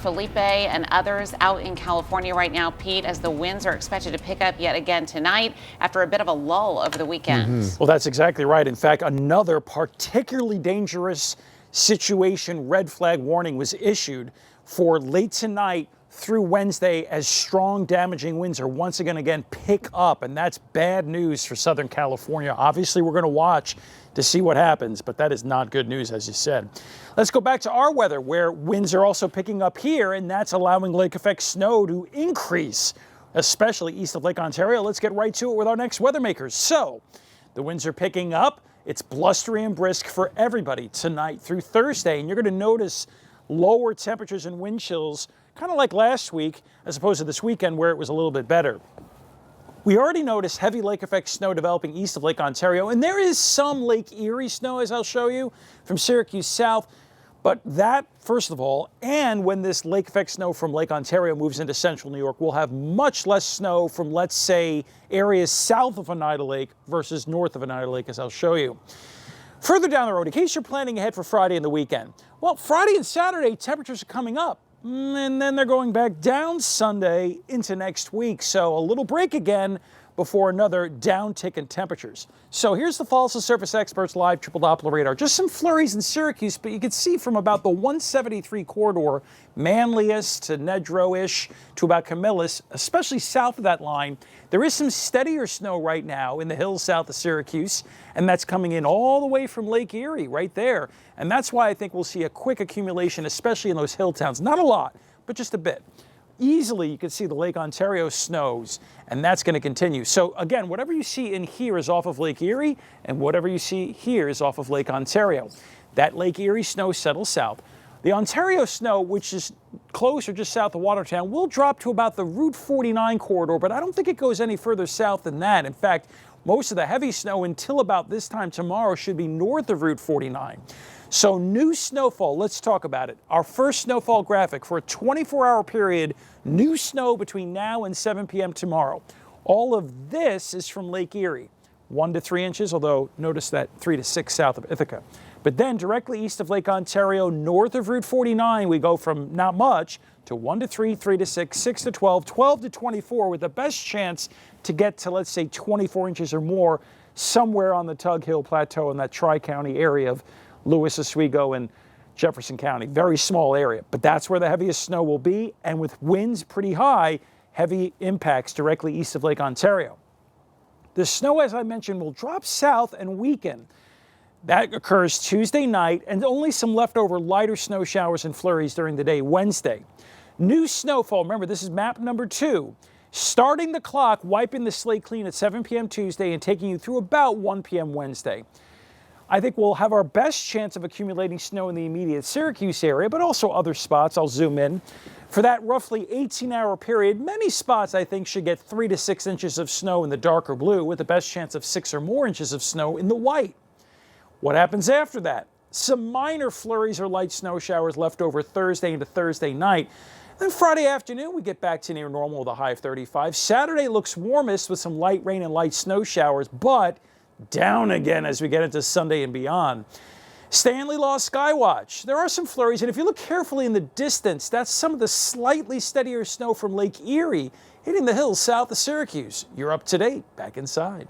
Felipe and others out in California right now, Pete, as the winds are expected to pick up yet again tonight after a bit of a lull over the weekend. Well, that's exactly right. In fact, another particularly dangerous situation red flag warning was issued for late tonight through Wednesday as strong damaging winds are once again pick up, and that's bad news for Southern California. Obviously, we're going to watch to see what happens, but that is not good news, as you said. Let's go back to our weather, where winds are also picking up here, and that's allowing lake effect snow to increase, especially east of Lake Ontario. Let's get right to it with our next weather makers. So the winds are picking up. It's blustery and brisk for everybody tonight through Thursday, and you're going to notice lower temperatures and wind chills, kind of like last week, as opposed to this weekend where it was a little bit better. We already noticed heavy lake effect snow developing east of Lake Ontario, and there is some Lake Erie snow, as I'll show you, from Syracuse south. But that, first of all, and when this lake effect snow from Lake Ontario moves into central New York, we'll have much less snow from, let's say, areas south of Oneida Lake versus north of Oneida Lake, as I'll show you. Further down the road, in case you're planning ahead for Friday and the weekend, well, Friday and Saturday, temperatures are coming up. And then they're going back down Sunday into next week. So a little break again before another downtick in temperatures. So here's the Fossil Surface Experts live triple Doppler radar. Just some flurries in Syracuse, but you can see from about the 173 corridor, Manlius to Nedrow-ish to about Camillus, especially south of that line, there is some steadier snow right now in the hills south of Syracuse, and that's coming in all the way from Lake Erie right there. And that's why I think we'll see a quick accumulation, especially in those hill towns. Not a lot, but just a bit. Easily you can see the Lake Ontario snows, and that's going to continue. So again, whatever you see in here is off of Lake Erie, and whatever you see here is off of Lake Ontario. That Lake Erie snow settles south. The Ontario snow, which is closer just south of Watertown, will drop to about the Route 49 corridor, but I don't think it goes any further south than that. In fact, most of the heavy snow until about this time tomorrow should be north of Route 49. So new snowfall, let's talk about it. Our first snowfall graphic for a 24-hour period, new snow between now and 7 p.m. tomorrow. All of this is from Lake Erie, 1 to 3 inches, although notice that 3 to 6 south of Ithaca. But then directly east of Lake Ontario, north of Route 49, we go from not much to 1 to 3, 3 to 6, 6 to 12, 12 to 24, with the best chance to get to, let's say, 24 inches or more somewhere on the Tug Hill Plateau in that tri-county area of Lewis, Oswego, and Jefferson County. Very small area, but that's where the heaviest snow will be, and with winds pretty high, heavy impacts directly east of Lake Ontario. The snow, as I mentioned, will drop south and weaken. That occurs Tuesday night, and only some leftover lighter snow showers and flurries during the day Wednesday. New snowfall, remember this is map number 2, starting the clock, wiping the slate clean at 7 p.m. Tuesday and taking you through about 1 p.m. Wednesday. I think we'll have our best chance of accumulating snow in the immediate Syracuse area, but also other spots. I'll zoom in. For that roughly 18-hour period, many spots I think should get 3 to 6 inches of snow in the darker blue, with the best chance of 6 or more inches of snow in the white. What happens after that? Some minor flurries or light snow showers left over Thursday into Thursday night. Then Friday afternoon, we get back to near normal with a high of 35. Saturday looks warmest with some light rain and light snow showers, but down again as we get into Sunday and beyond. Stanley Law Skywatch. There are some flurries, and if you look carefully in the distance, that's some of the slightly steadier snow from Lake Erie hitting the hills south of Syracuse. You're up to date. Back inside.